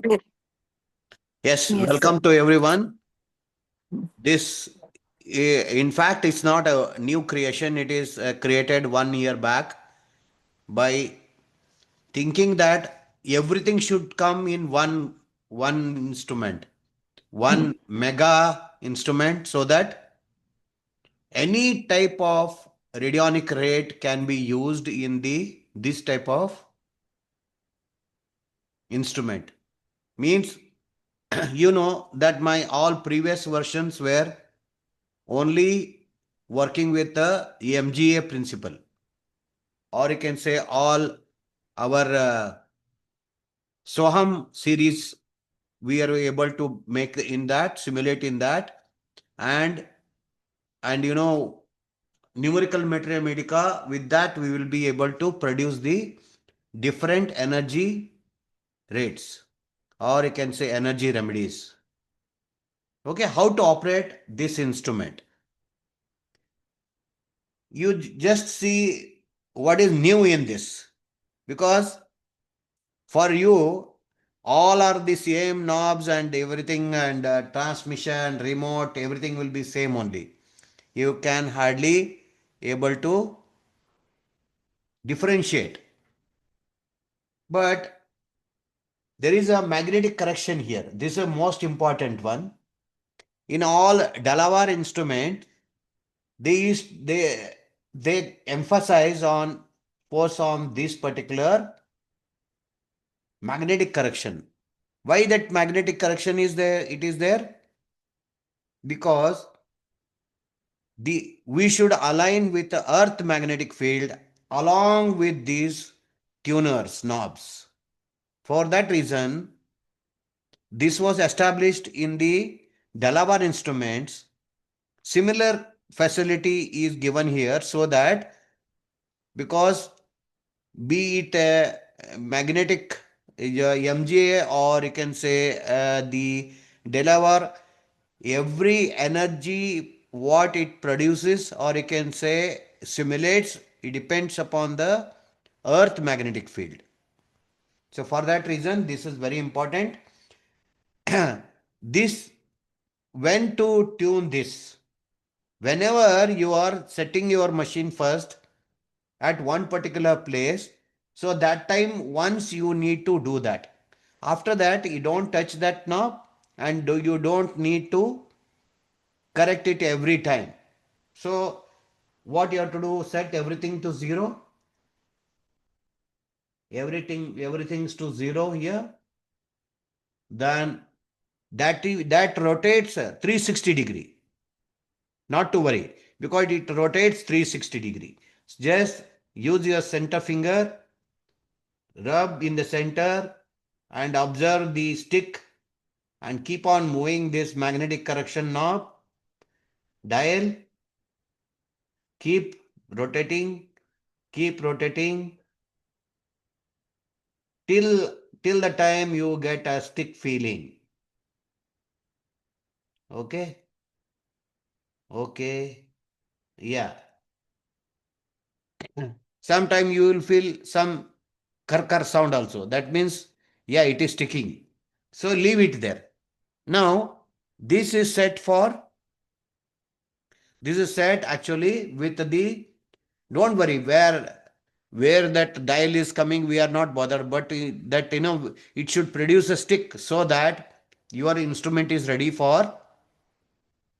Yes, Yes, sir. welcome to everyone. This, in fact, it's not a new creation. It is created 1 year back by thinking that everything should come in one instrument, one mega instrument, so that any type of radionic rate can be used in the this type of instrument. Means you know that my all previous versions were only working with the MGA principle, or you can say all our Soham series we are able to make in that, simulate in that, and numerical mathematica. With that, we will be able to produce the different energy rates, or you can say energy remedies. Okay, how to operate this instrument? You just see what is new in this, because for you all are the same knobs and everything, and transmission remote everything will be same only. You can hardly able to differentiate, but there is a magnetic correction here. This is a most important one. In all Delaware instrument, they emphasize on force on this particular magnetic correction. Why that magnetic correction is there? It is there because we should align with the earth magnetic field along with these tuners knobs. For that reason, this was established in the Delaware instruments. Similar facility is given here, so that because be it a magnetic MGA, or you can say the Delaware, every energy what it produces, or you can say simulates, it depends upon the earth magnetic field. So for that reason, this is very important. This, when to tune this, whenever you are setting your machine first at one particular place, so that time once you need to do that. After that, you don't touch that knob, and you don't need to correct it every time. So what you have to do, set everything to zero. Everything's to zero here. Then that rotates 360-degree. Not to worry, because it rotates 360-degree. Just use your center finger, rub in the center, and observe the stick, and keep on moving this magnetic correction knob, dial, keep rotating, keep rotating till the time you get a stick feeling. Okay, okay, yeah. Sometime you will feel some karkar sound also. That means, yeah, it is sticking. So leave it there. Now, this is set for, this is set actually with the, don't worry where that dial is coming, we are not bothered, but that, it should produce a stick, so that your instrument is ready for,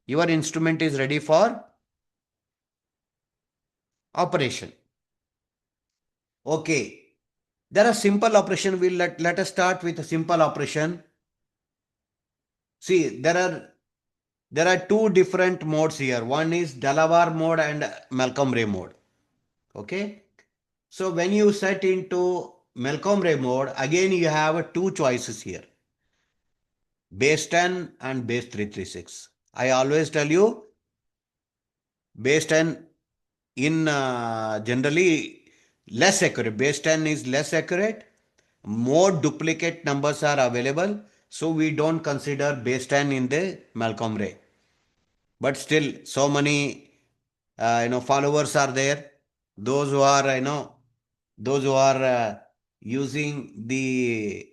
your instrument is ready for operation. Okay. There are simple operation. Let us start with a simple operation. See, there are two different modes here. One is Delaware mode and Malcolm-Ray mode. Okay. So when you set into Malcolm-Ray mode, again you have two choices here: base 10 and base 336. I always tell you, base 10 in generally less accurate. Base 10 is less accurate. More duplicate numbers are available. So we don't consider base 10 in the Malcolm-Ray. But still, so many followers are there. Those who are those who are using the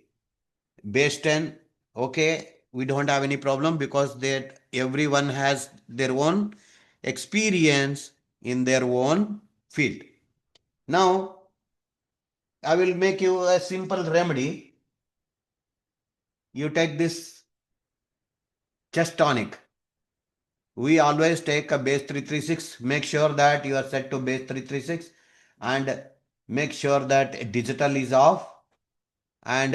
base 10. Okay, we don't have any problem because that everyone has their own experience in their own field. Now, I will make you a simple remedy. You take this chest tonic. We always take a base 336. Make sure that you are set to base 336 and make sure that digital is off and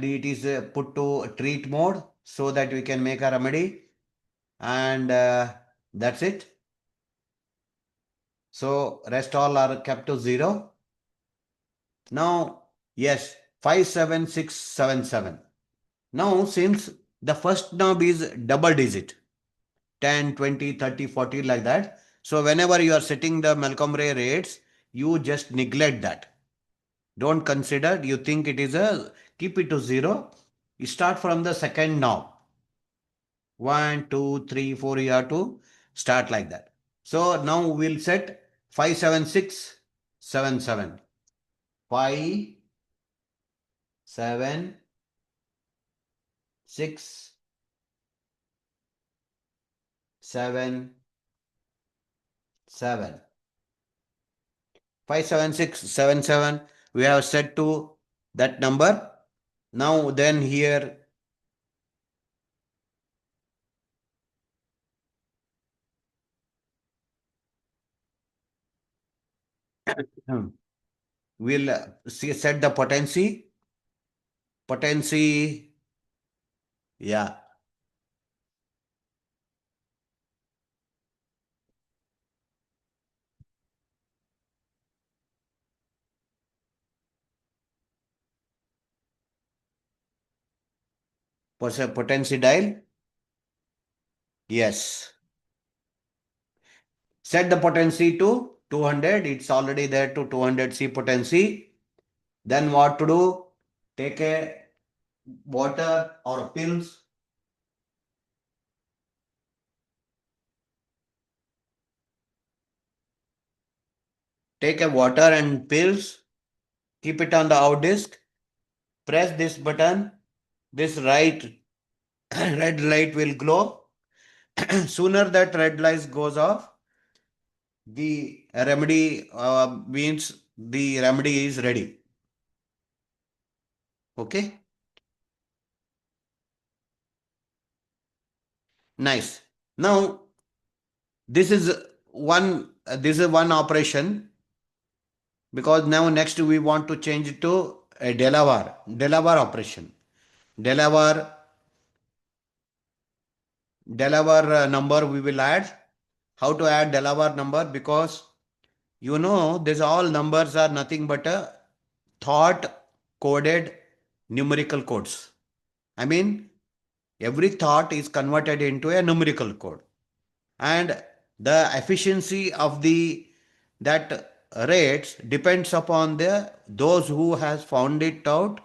it is put to treat mode so that we can make a remedy, and that's it. So rest all are kept to 0. Now, yes, 57677. Now, since the first knob is double digit, 10, 20, 30, 40, like that. So whenever you are setting the Malcolm-Ray rates, you just neglect that. Don't consider, you think it is a, keep it to 0. You start from the second knob. 1, 2, 3, 4, you have to start like that. So now we'll set 57677. 5, 7, 6, 7, 7. 57677 we have set to that number. Now then here we'll set the potency, yeah, potency dial, yes, set the potency to 200. It's already there to 200 C potency. Then what to do? Take a water or pills. Take a water and pills. Keep it on the out disk. Press this button. This right red light will glow. Sooner that red light goes off, the remedy means the remedy is ready. Okay, nice. Now this is one operation, because now next we want to change it to a Delaware operation. Delaware number we will add. How to add Delaware number? Because these all numbers are nothing but a thought coded numerical codes. I mean, every thought is converted into a numerical code, and the efficiency of the that rates depends upon the those who has found it out,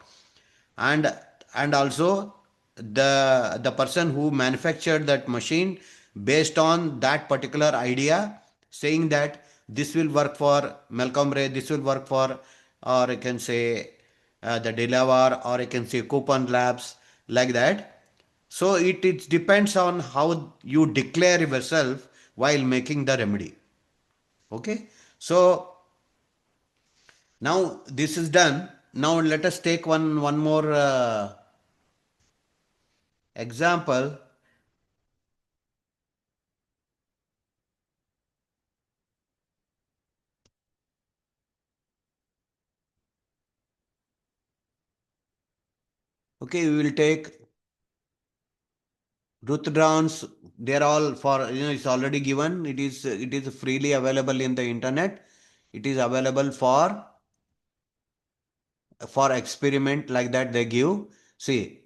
and also the person who manufactured that machine based on that particular idea, saying that this will work for Malcolm Ray, this will work for, or I can say the Delaware, or I can say Coupon Labs, like that. So it depends on how you declare yourself while making the remedy. Okay. So now this is done. Now let us take one more example. Okay, we will take Ruthdowns. They're all for, it's already given. It is freely available in the internet. It is available for experiment, like that they give. See,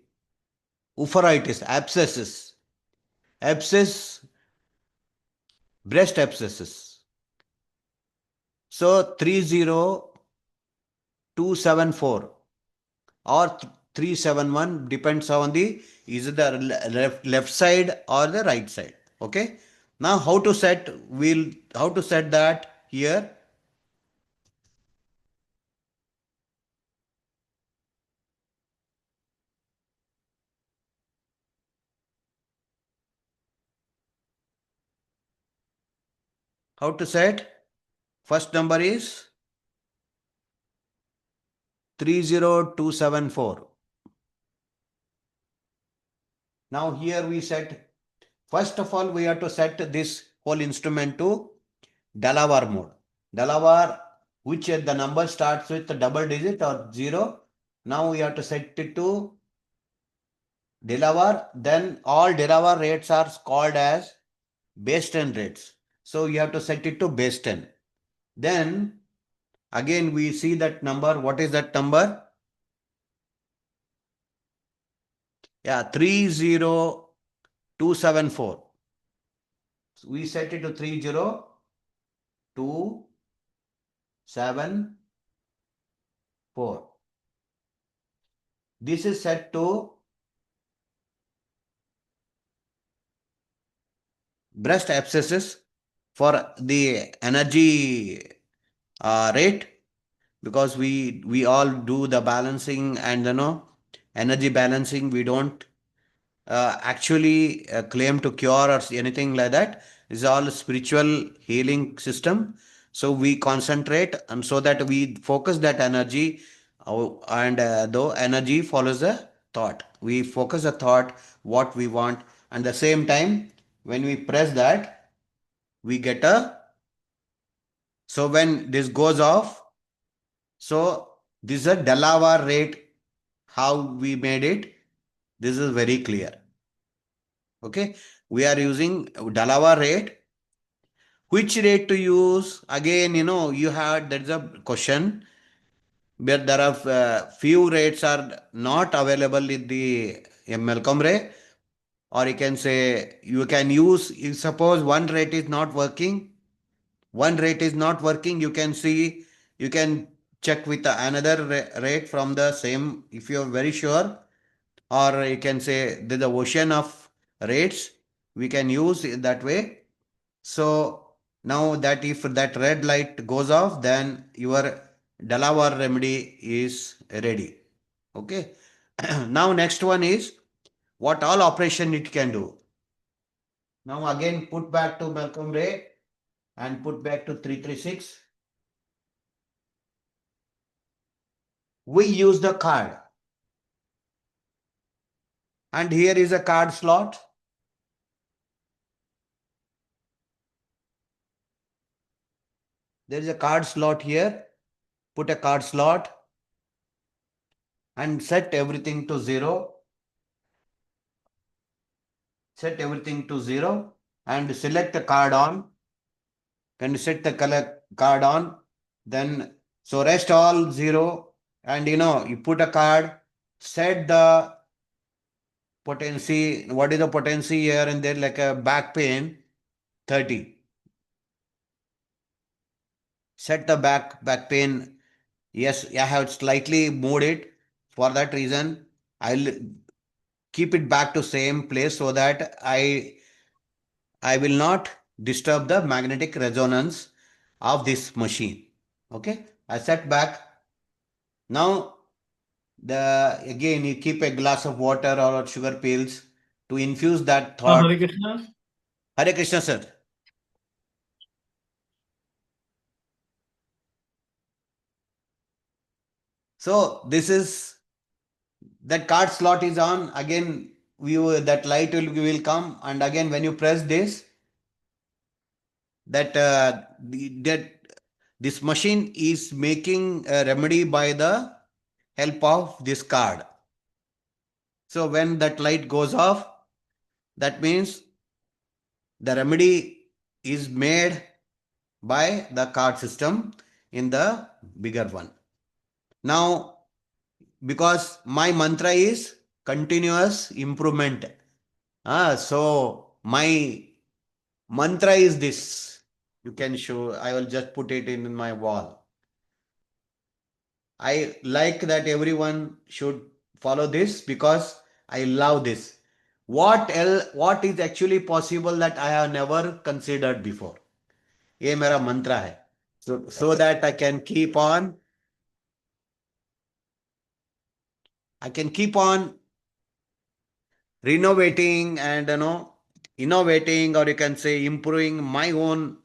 uveitis, abscess, breast abscesses. So 30274 or 371, depends on the is it the left side or the right side. Okay. Now how to set that here. How to set? First number is 30274. Now here we set, first of all, we have to set this whole instrument to Delaware mode. Delaware, which the number starts with a double digit or 0. Now we have to set it to Delaware. Then all Delaware rates are called as base 10 rates. So you have to set it to base 10. Then again we see that number. What is that number? Yeah, 30274. So we set it to 30274. This is set to breast abscesses for the energy rate, because we all do the balancing and energy balancing. We don't actually claim to cure or anything like that. It's all spiritual healing system. So we concentrate and so that we focus that energy, and though energy follows the thought, we focus the thought what we want, and the same time when we press that we get a, so when this goes off, so this is a Delaware rate. How we made it, this is very clear. Okay, we are using Delaware rate. Which rate to use? Again, you had, there's a question where there are few rates are not available in the Malcolm ray, or you can say you can use, if suppose one rate is not working, you can see, you can check with another rate from the same, if you're very sure, or you can say there's the ocean of rates, we can use it that way. So now that if that red light goes off, then your Delaware remedy is ready. Okay. Now next one is what all operation it can do. Now again put back to Malcolm Ray and put back to 336. We use the card, and here is a card slot. There is a card slot here. Put a card slot and set everything to 0. Set everything to 0 and select the card on. Can you set the color card on? Then so rest all 0, and you put a card, set the potency. What is the potency here and there? Like a back pain 30. Set the back pain. Yes, I have slightly moved it. For that reason, I'll keep it back to same place so that I will not disturb the magnetic resonance of this machine. Okay, I set back. Now again you keep a glass of water or sugar pills to infuse that thought. Hare Krishna. Hare Krishna, sir. So this is, that card slot is on. Again, that light will come, and again when you press this, that this machine is making a remedy by the help of this card. So when that light goes off, that means the remedy is made by the card system in the bigger one. Now, because my mantra is continuous improvement. So my mantra is this. You can show, I will just put it in my wall. I like that everyone should follow this because I love this. What is actually possible that I have never considered before? ये मेरा mantra है. So that I can keep on renovating and innovating, or you can say improving my own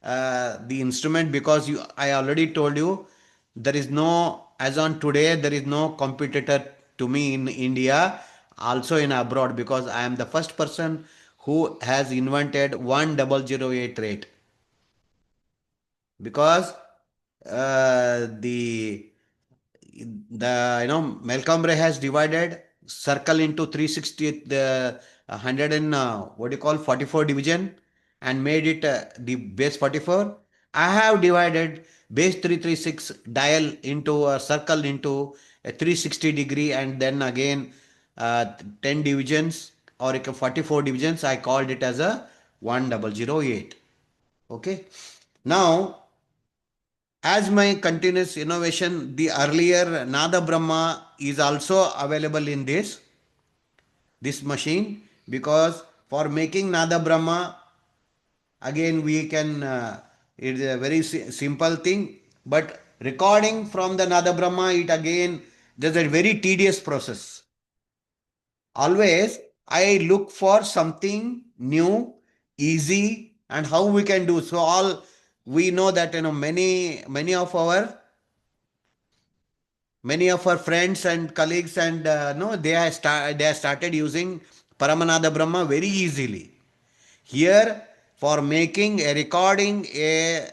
the instrument, because I already told you, there is no, as on today, there is no competitor to me in India, also in abroad, because I am the first person who has invented 1008 rate. Because the Malcolm Ray has divided circle into 360, the 100 and what do you call 44 division, and made it the base 44. I have divided base 336 dial into a circle into a 360-degree, and then again 10 divisions or 44 divisions. I called it as a 1008. Okay. Now, as my continuous innovation, the earlier Nada Brahma is also available in this machine, because for making Nada Brahma, again we can, it is a very simple thing, but recording from the Nada Brahma, it again, there's a very tedious process. Always I look for something new, easy, and how we can do. So all we know that many of our friends and colleagues, and no, they have started using Paramanada Brahma very easily. Here, for making a recording a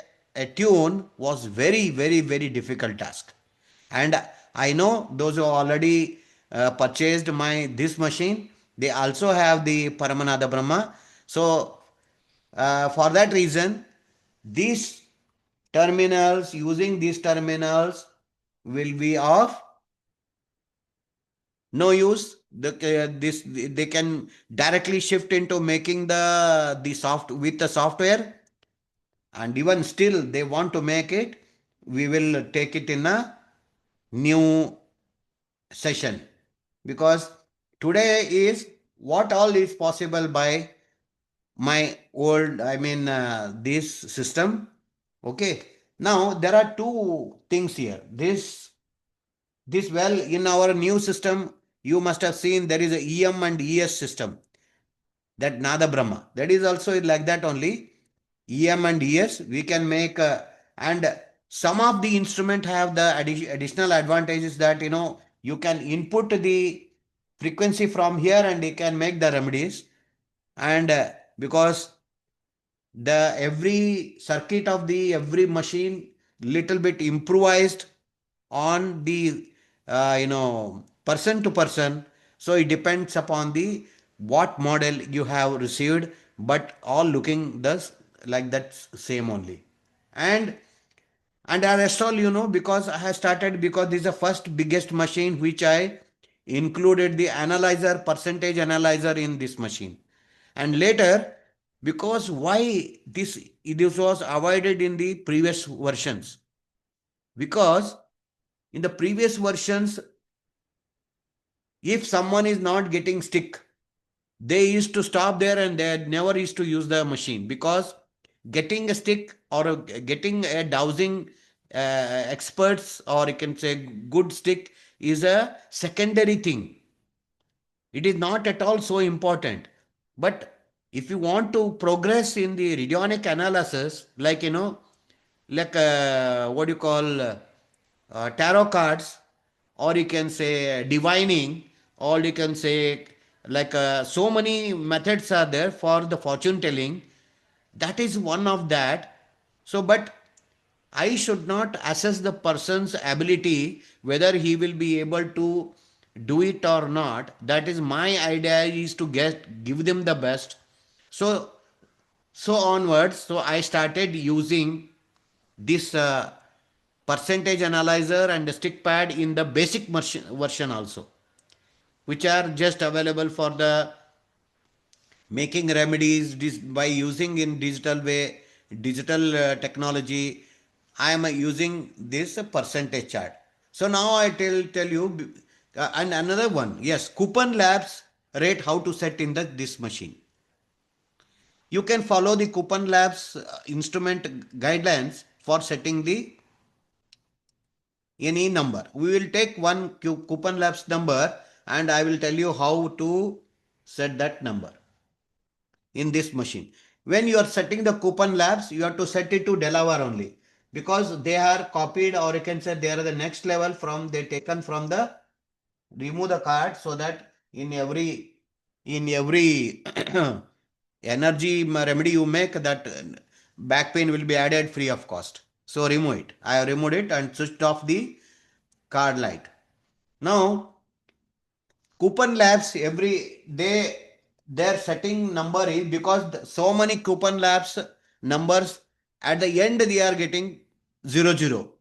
tune was very, very, very difficult task. And I know those who already purchased my this machine, they also have the Paramanada Brahma. So for that reason, these using these terminals will be of no use. They can directly shift into making the soft with the software, and even still they want to make it, we will take it in a new session, because today is what all is possible by my old, this system. Okay. Now there are two things here. This well, in our new system, you must have seen there is a EM and ES system, that Nada Brahma. That is also like that only. EM and ES, we can make, and some of the instrument have the additional advantages, that you can input the frequency from here and you can make the remedies. And because the every circuit of the every machine little bit improvised on the person to person, so it depends upon the what model you have received, but all looking thus like that same only. And and as all because I have started, because this is the first biggest machine which I included the analyzer, percentage analyzer in this machine. And later, because why this was avoided in the previous versions, because in the previous versions, if someone is not getting stick, they used to stop there and they never used to use the machine, because getting a stick or getting a dowsing experts, or you can say good stick, is a secondary thing. It is not at all so important. But if you want to progress in the radionic analysis, like what do you call tarot cards, or you can say divining, or you can say like so many methods are there for the fortune telling. That is one of that. So, but I should not assess the person's ability whether he will be able to do it or not. That is my idea, is to give them the best. So onwards, so I started using this percentage analyzer and the stick pad in the basic version also, which are just available for the making remedies by using in digital way, digital technology. I am using this percentage chart. So now I tell you, and another one, yes, coupon labs rate how to set in this machine. You can follow the coupon labs instrument guidelines for setting the any number. We will take one coupon labs number, and I will tell you how to set that number in this machine. when you are setting the coupon labs, you have to set it to Delaware only, because they are copied, or you can say they are the next level from they taken from the remove the card, so that in every energy remedy you make, that back pain will be added free of cost. So remove it. I have removed it and switched off the card light. Now coupon labs, every day their setting number is, because so many coupon labs numbers, at the end they are getting 00.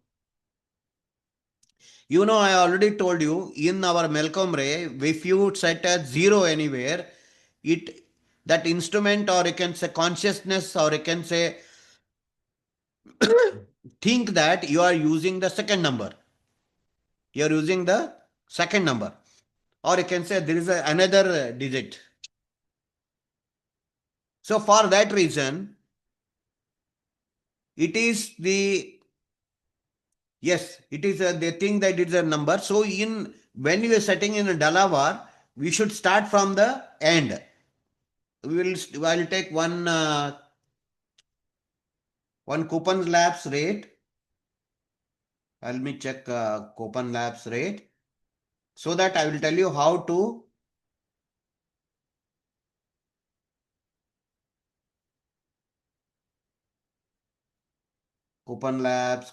I already told you in our Malcolm Ray, if you set a 0 anywhere, it that instrument, or you can say consciousness, or you can say think that you are using the second number, you are using the second number, or you can say there is another digit. So for that reason, it is the yes, it is they think that it's a number. So in when you are setting in a Delaware, we should start from the end. I'll take one coupon labs rate. Let me check coupon labs rate, so that I will tell you how to coupon labs.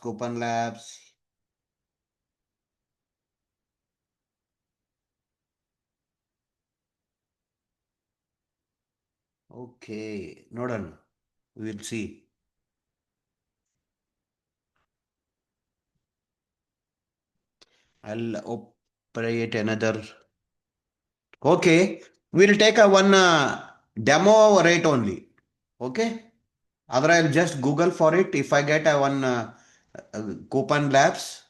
Okay, no done. We will see. I'll operate another. Okay, we'll take a one demo rate only. Okay. Other I'll just Google for it. If I get a one coupon labs.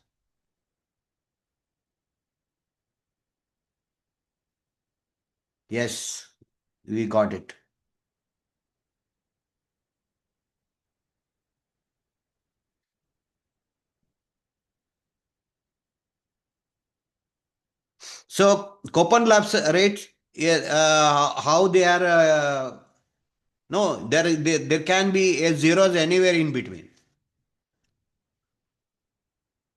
Yes, we got it. So coupon labs rates, yeah, how they are? No, there can be a zeros anywhere in between.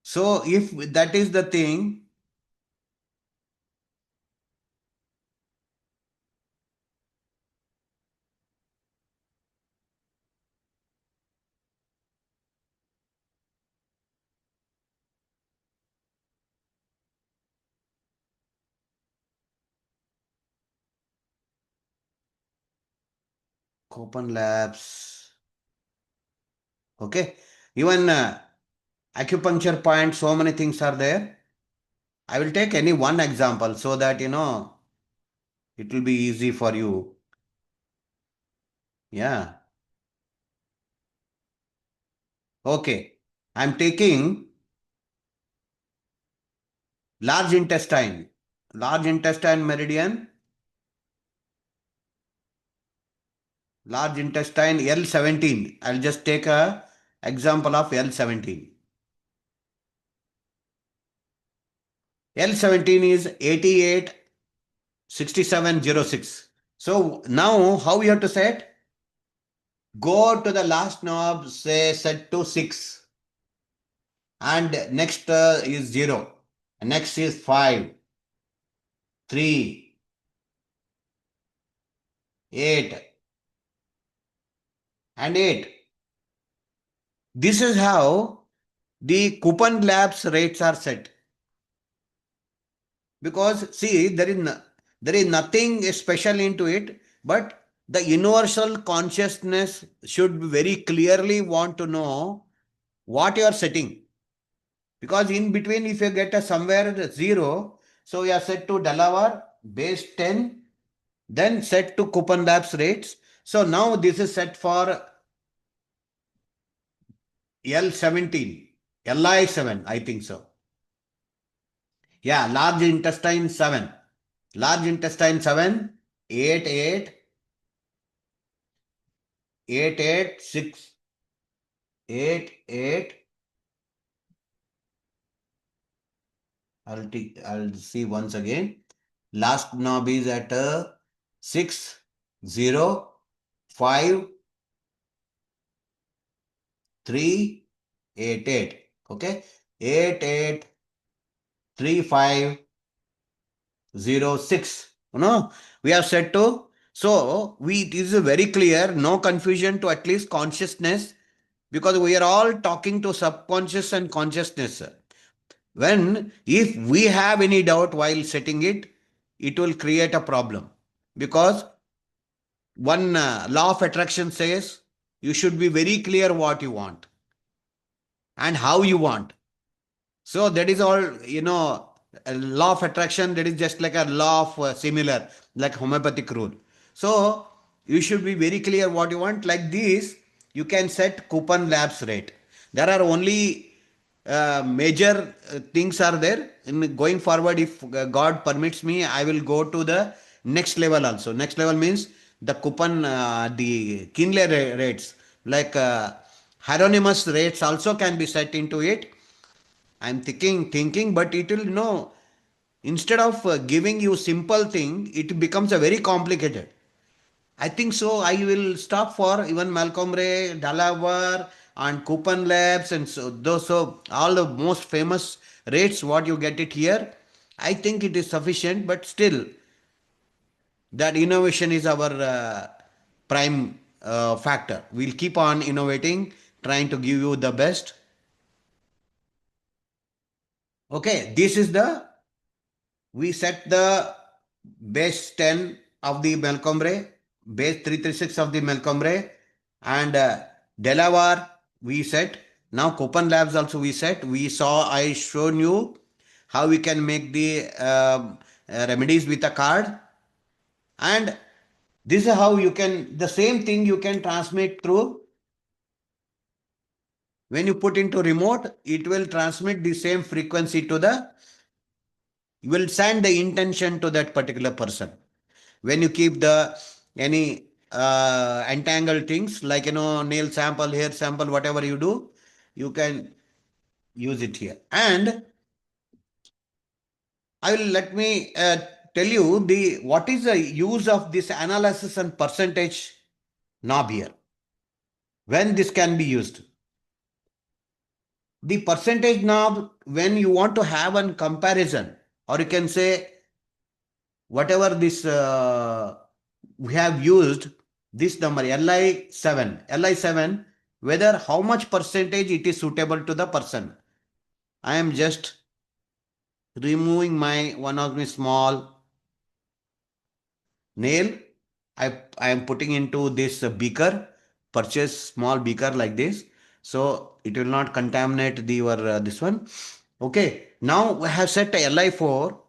So if that is the thing, coupon labs. Okay, even acupuncture point. So many things are there. I will take any one example, so that it will be easy for you. Yeah. Okay. I'm taking large intestine. Large intestine meridian. Large intestine L17. I'll just take a example of L17. L17 is 886706. So now how you have to set? Go to the last knob, say set to 6. And next is 0. Next is 5, 3, 8, and 8. This is how the coupon labs rates are set. Because see, there is nothing special into it, but the universal consciousness should very clearly want to know what you are setting. Because in between, if you get a somewhere 0, so you are set to Delaware base 10, then set to coupon labs rates. So now this is set for L17, LI7, I think so. Yeah, large intestine 7. Large intestine 7, 8, 8, 8, 8, 6, 8, 8. I'll see once again. Last knob is at 6, 0, 5, 388. Okay. 883506. We have said to. So it is very clear, no confusion to at least consciousness, because we are all talking to subconscious and consciousness. When if we have any doubt while setting it, it will create a problem, because one law of attraction says you should be very clear what you want and how you want. So that is all, a law of attraction, that is just like a law of similar, like homeopathic rule. So you should be very clear what you want. Like this, you can set coupon labs rate. There are only major things are there. In going forward, if God permits me, I will go to the next level also. Next level means the coupon, the Kinley rates, like Hieronymus rates also can be set into it. I'm thinking, but it will no. Instead of giving you simple thing, it becomes a very complicated. I think so. I will stop for even Malcolm Ray, Dalavar, and Coupon Labs, and so those, so all the most famous rates. What you get it here, I think it is sufficient. But still, that innovation is our prime factor. We'll keep on innovating, trying to give you the best. Okay, this is the we set the base 10 of the Malcolm-Ray, base 336 of the Malcolm-Ray, and Delaware we set. Now Coupon Labs also we set. We saw, I shown you how we can make the remedies with a card, and this is how you can, the same thing you can transmit through. When you put into remote, it will transmit the same frequency to the, you will send the intention to that particular person. When you keep the any entangled things, like nail sample, hair sample, whatever you do, you can use it here. And I will, let me tell you the what is the use of this analysis and percentage knob here, when this can be used. The percentage knob, when you want to have a comparison, or you can say whatever this we have used, this number Li7, whether how much percentage it is suitable to the person. I am just removing my one of my small nail. I am putting into this beaker, purchase small beaker like this, so it will not contaminate the your this one. Okay, now I have set a Li4 or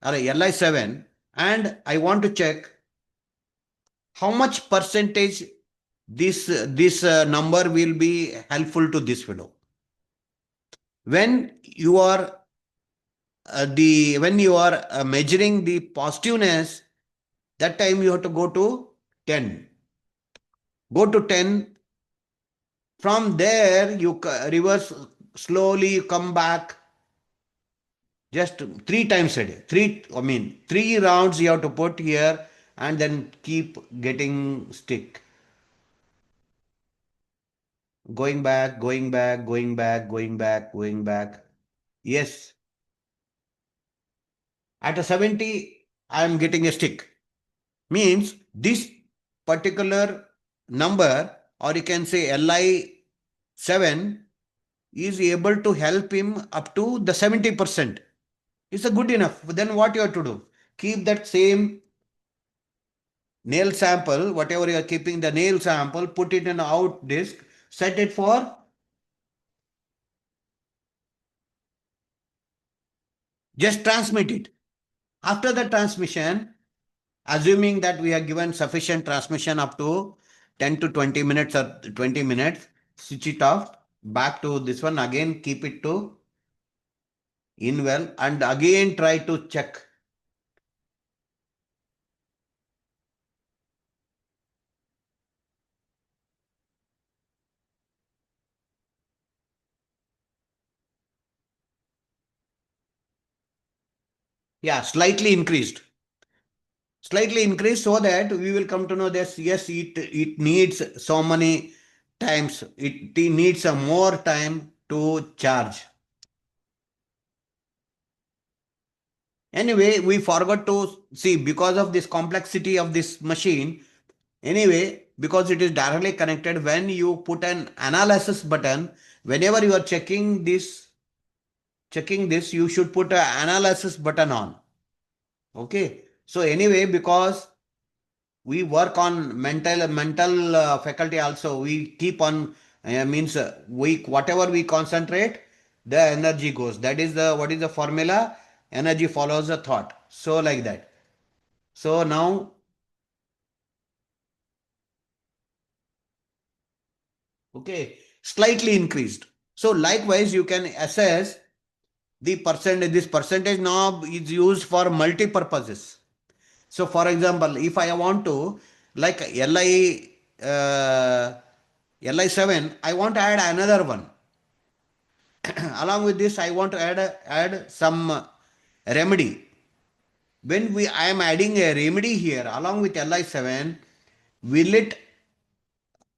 a Li7, and I want to check how much percentage this number will be helpful to this fellow. When you are when you are measuring the positiveness, that time you have to go to 10. Go to 10. From there you reverse slowly, you come back just 3 times a day. Three rounds you have to put here, and then keep getting stick. Going back, going back, going back, going back, going back. Yes, at a 70, I am getting a stick. Means this particular number, or you can say Li7, is able to help him up to the 70%. It's a good enough. Then what you have to do? Keep that same nail sample, whatever you are keeping the nail sample, put it in out disk, set it for, just transmit it. After the transmission, assuming that we have given sufficient transmission up to 10 to 20 minutes or 20 minutes, switch it off, back to this one, again keep it to in well, and again try to check. Yeah, slightly increased, so that we will come to know that yes, it needs so many times it needs a more time to charge. Anyway, we forgot to see because of this complexity of this machine. Anyway, because it is directly connected, when you put an analysis button, whenever you are checking this, you should put an analysis button on. Okay. So anyway, because we work on mental faculty also, we keep on means we whatever we concentrate, the energy goes. That is the what is the formula? Energy follows the thought. So like that. So now, okay, slightly increased. So likewise, you can assess the percentage. This percentage knob is used for multi purposes. So for example, if I want to like Li7, I want to add another one. Along with this, I want to add some remedy. When we I am adding a remedy here along with Li7, will it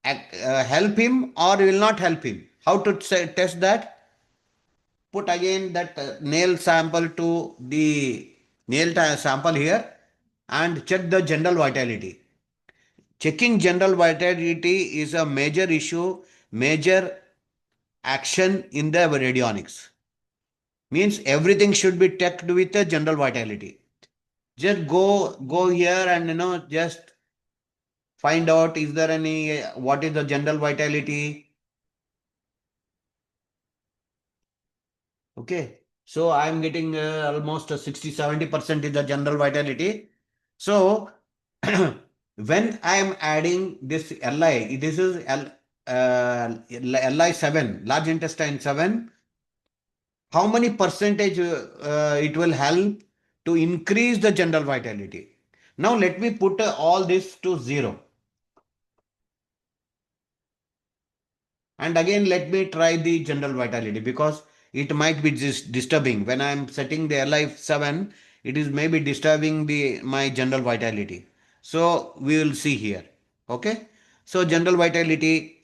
help him or will not help him? How to test that? Put again that nail sample to the sample here and check the general vitality. Checking general vitality is a major issue, major action in the radionics. Means everything should be checked with the general vitality. Just go here and just find out is there any what is the general vitality. Okay. So I am getting almost 60-70% is the general vitality. So when I am adding this Li, this is Li7, large intestine 7, how many percentage it will help to increase the general vitality. Now let me put all this to 0. And again, let me try the general vitality because it might be disturbing. When I am setting the Li7, it is maybe disturbing my general vitality. So we will see here. Okay. So general vitality.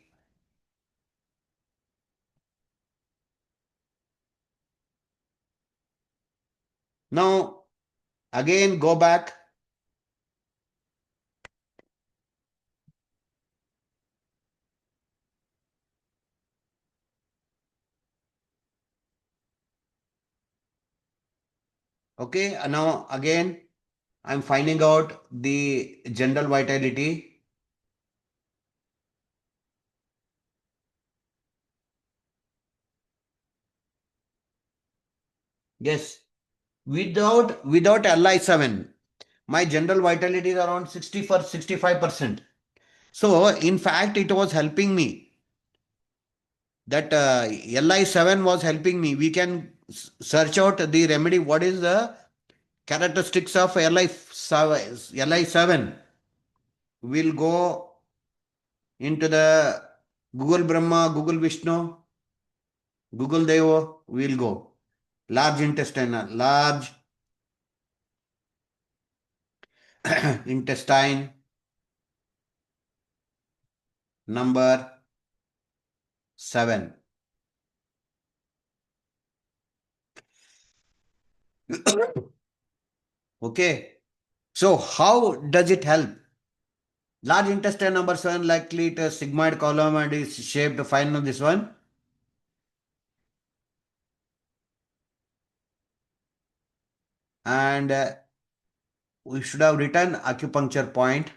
Now again go back. Okay. Now again I'm finding out the general vitality. Yes. Without Li7, my general vitality is around 60 for 65%. So in fact, it was helping me. That Li7 was helping me. We can search out the remedy. What is the characteristics of Li7? Li7. We'll go into the Google Brahma, Google Vishnu, Google Devo. We'll go. Large intestine, large intestine number 7. Okay. So how does it help? Large intestine number 7 likely it is sigmoid column and is shaped fine on this one. And we should have written acupuncture point.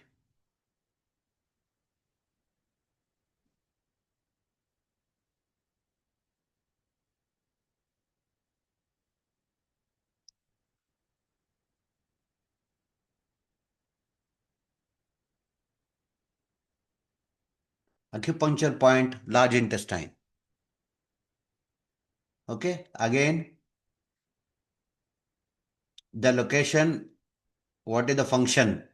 Acupuncture point, large intestine. Okay. Again, the location, what is the function?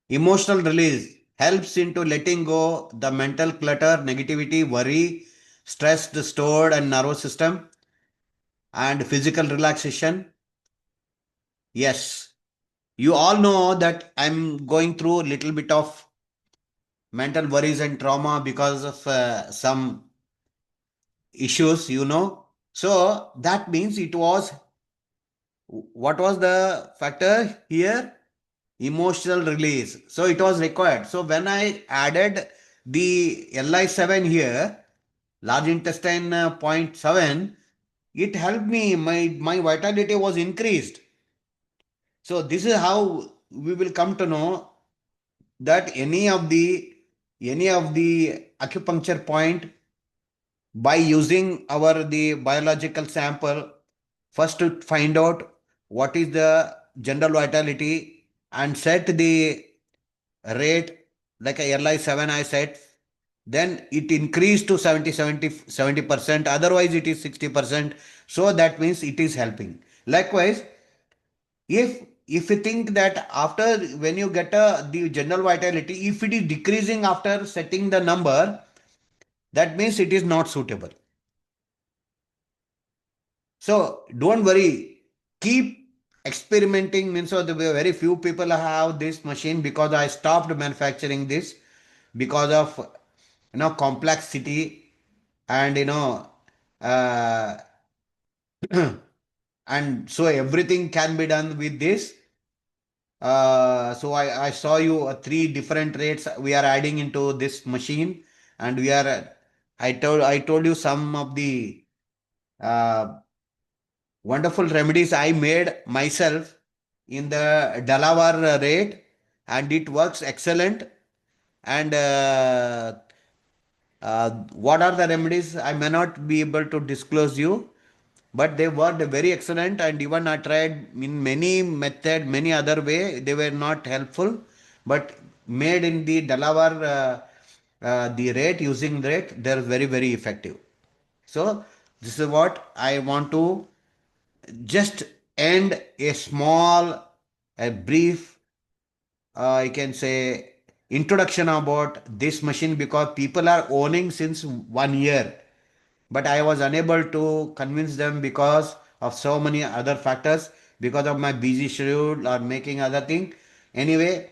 Emotional release helps into letting go the mental clutter, negativity, worry, stress, the stored and nervous system, and physical relaxation. Yes. You all know that I'm going through a little bit of mental worries and trauma because of some issues, So that means it was, what was the factor here? Emotional release. So it was required. So when I added the Li7 here, large intestine point 7, it helped me. My vitality was increased. So this is how we will come to know that any of the acupuncture point, by using our the biological sample, first to find out what is the general vitality and set the rate, like a Li7 I set, then it increased to 70%, otherwise it is 60%. So that means it is helping. Likewise, if you think that after, when you get the general vitality, if it is decreasing after setting the number, that means it is not suitable. So don't worry, keep experimenting. Means so the very few people have this machine, because I stopped manufacturing this because of complexity, and uh, and so everything can be done with this. So I saw you three different rates we are adding into this machine, and we are I told you some of the uh, wonderful remedies I made myself in the Delaware rate, and it works excellent. And what are the remedies? I may not be able to disclose you, but they worked very excellent. And even I tried in many method, many other way, they were not helpful. But made in the Delaware, the rate, using rate, they're very, very effective. So this is what I want to just end a small, a brief, I can say, introduction about this machine, because people are owning since 1 year, but I was unable to convince them because of so many other factors, because of my busy schedule or making other thing. Anyway,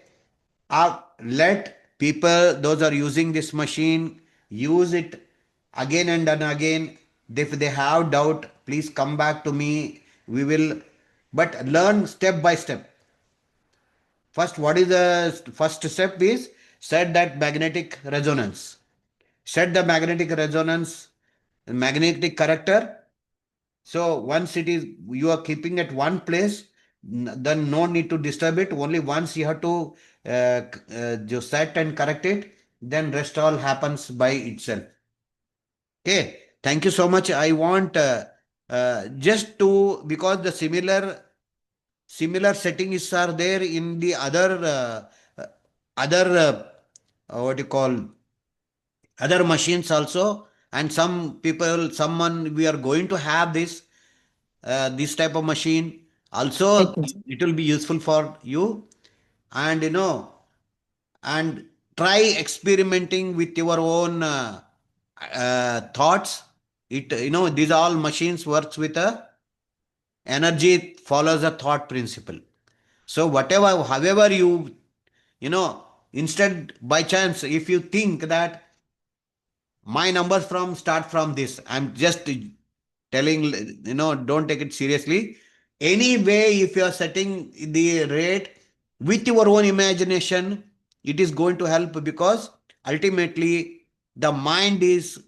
let people, those are using this machine, use it again and again. If they have doubt, please come back to me. We will, but learn step by step. First, what is the first step is set that magnetic resonance. Set the magnetic resonance, magnetic character. So once it is, you are keeping at one place, then no need to disturb it. Only once you have to just set and correct it, then rest all happens by itself. Okay. Thank you so much. I want just to, because the similar settings are there in the other what you call, other machines also. And some people, someone, we are going to have this type of machine एक also. Minute. It will be useful for you. And and try experimenting with your own thoughts. It, these all machines works with a energy, follows a thought principle. So whatever, however you know instead, by chance, if you think that my numbers from start from this, I'm just telling, don't take it seriously. Anyway, if you are setting the rate with your own imagination, it is going to help, because ultimately the mind is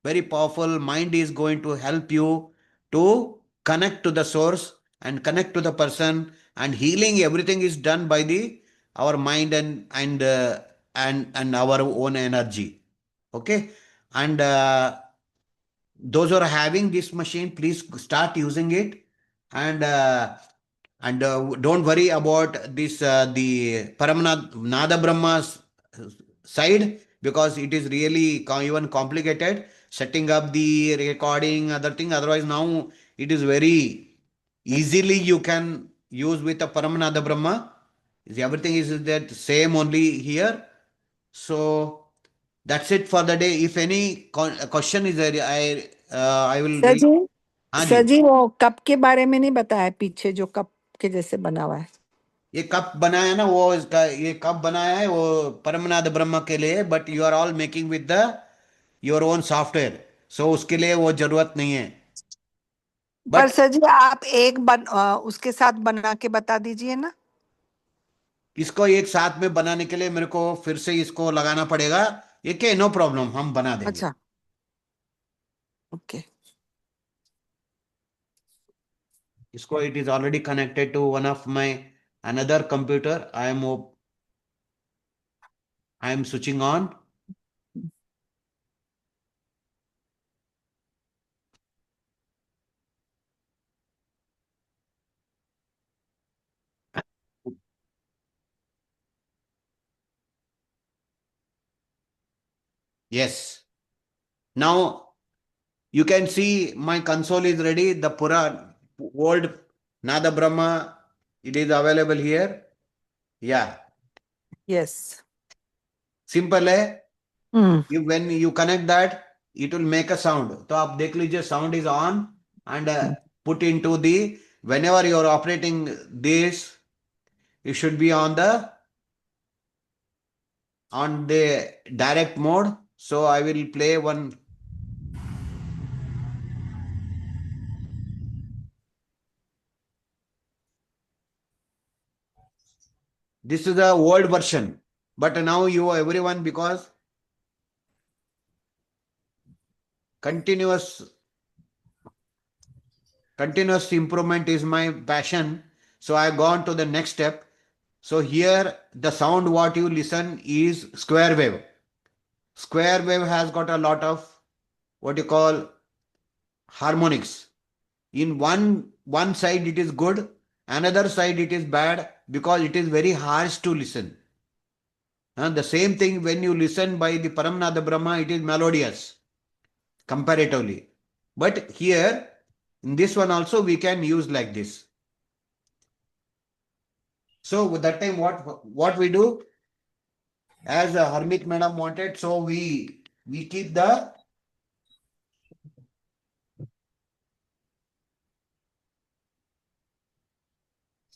very powerful. Mind is going to help you to connect to the source and connect to the person, and healing, everything is done by the our mind and our own energy. Okay. And those who are having this machine, please start using it. And don't worry about this, the Paramnaadha side, because it is really even complicated setting up the recording, other thing. Otherwise, now it is very easily you can use with a Paramnaadha Brahma. Everything is that same only here. So that's it for the day. If any question is there, I will sir read. जी, हाँ sir जी. जी वो cup के बारे में नहीं बताया पीछे जो cup के जैसे बना हुआ है। ये कप बनाया ना वो, इसका ये कप बनाया है वो परमनाथ ब्रह्म के लिए, but you are all making with the your own software, so उसके लिए वो जरूरत नहीं है। पर बट सर जी आप उसके साथ बना के बता दीजिए ना। इसको एक साथ में बनाने के लिए मेरे को फिर से इसको लगाना पड़ेगा। ये क्या, नो प्रॉब्लम, हम बना देंगे अच्छा, ओके। इसको। It is already connected to one of my another computer. I am switching on. Yes, now you can see my console is ready. The Pura old Nada Brahma, it is available here. Yeah, yes. simple है। हम्म। You, when you connect that, it will make a sound. तो आप देख लीजिए sound is on, and put into the, whenever you are operating this, it should be on the direct mode. So I will play one. This is the old version, but now you everyone, because continuous continuous improvement is my passion, so I have gone to the next step. So here the sound what you listen is square wave. Square wave has got a lot of what you call harmonics. In one side it is good, another side it is bad, because it is very harsh to listen. The same thing when you listen by the Paramnath Brahma, it is melodious comparatively. But here in this one also we can use like this. So with that time, what we do, as Harmit Madam wanted, so we keep the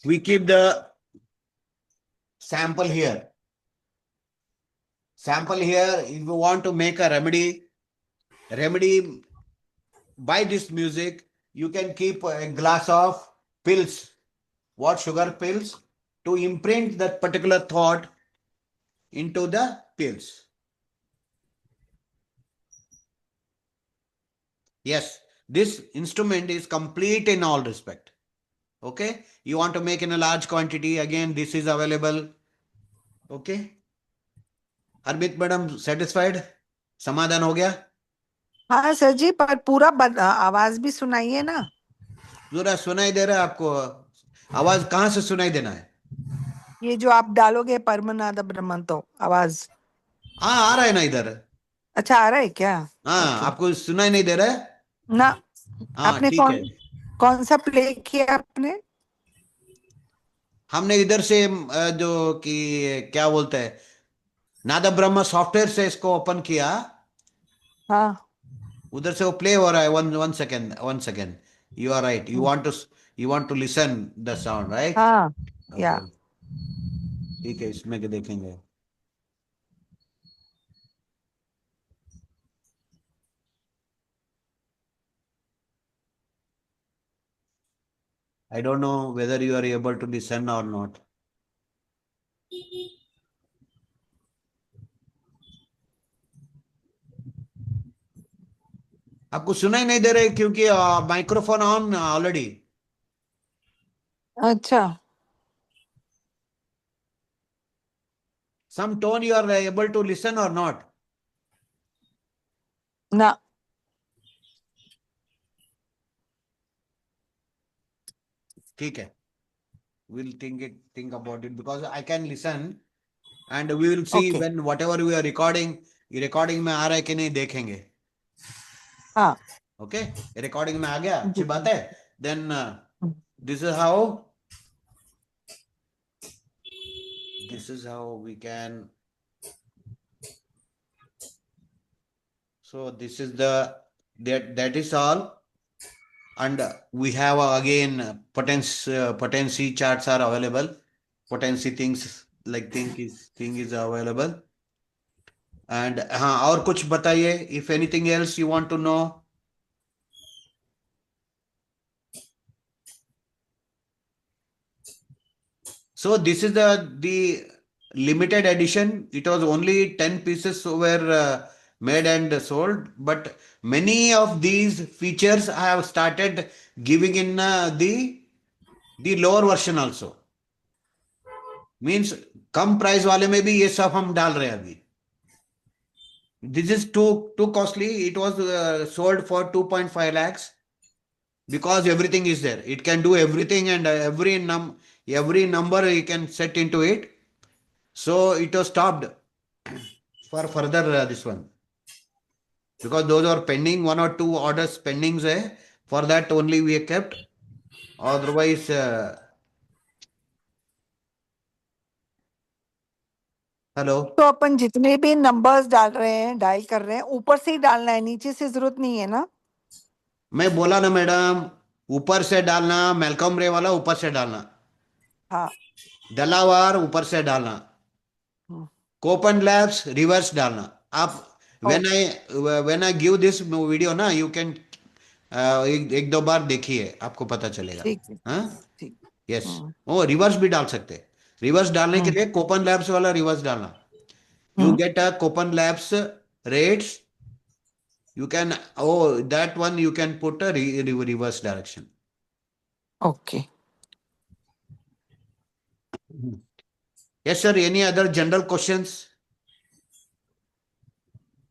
we keep the sample here. Sample here. If you want to make a remedy by this music, you can keep a glass of pills. What, sugar pills, to imprint that particular thought into the pills. Yes, this instrument is complete in all respect. Okay, you want to make in a large quantity, again this is available. Okay, Harmit madam satisfied, समाधान हो गया? हाँ sir जी, पर पूरा आवाज भी सुनाइए ना। पूरा सुनाई दे रहा है आपको? आवाज कहाँ से सुनाई देना है? ये जो आप डालोगे परमनाद ब्रह्मन तो आवाज। हाँ, आ रहा है ना इधर। अच्छा, आ रहा है क्या? हाँ, ओके। आपको सुनाई नहीं दे रहा है? ना। हाँ आपने ठीक है। कौन कौन सा प्ले किया आपने? हमने इधर से जो कि क्या बोलते हैं, नादा ब्रह्मा सॉफ्टवेयर से इसको ओपन किया। हाँ। उधर से वो प्ले हो रहा है। One one second, one second. You are right, you want to listen the sound, right? हाँ। या। ओके, ठीक है, इसमें के देखेंगे। I don't know whether you are able to listen or not. आपको सुनाई नहीं दे रहा है क्योंकि माइक्रोफोन ऑन ऑलरेडी। अच्छा। Some tone you are able to listen or not? ना। ठीक है, we'll think about it, because I can listen, and we will see okay. when whatever we are recording, ये रिकॉर्डिंग में आ रहा है कि नहीं देखेंगे। हाँ ओके, रिकॉर्डिंग में आ गया, अच्छी जी। बात है। Then this is how we can, so this is the, that is all. And we have again potency charts are available. potency things like thing is available. And हाँ और कुछ बताइए, if anything else you want to know. So this is the limited edition. It was only 10 pieces were made and sold, but many of these features I have started giving in the lower version also. Means come price वाले में भी ये सब हम डाल रहे हैं अभी. This is too costly. It was sold for 2.5 lakhs because everything is there. It can do everything, and every number you can set into it. So it was stopped for further this one, because those are pending, one or two orders pending है. For that only we kept. Otherwise, hello. तो अपन जितने भी numbers डाल रहे हैं, dial कर रहे हैं, ऊपर से ही डालना है, नीचे से जरूरत नहीं है ना? मैं बोला ना मैडम, ऊपर से डालना, मेलकम रे वाला ऊपर से डालना, हाँ. डलावार ऊपर से डालना, हम्म, कोपन लैब्स रिवर्स डालना. आप when okay. I when I give this video ना, यू कैन एक दो बार देखिए, आपको पता चलेगा. ठीक है. हाँ. ठीक. यस. हम्म. वो रिवर्स भी डाल सकते हैं. रिवर्स डालने के हम्म. लिए कोपन लैब्स वाला रिवर्स डालना. You hmm. get a coupon labs rates. You can, oh, that one you can put a reverse direction. Okay. Yes, sir. Any other general questions?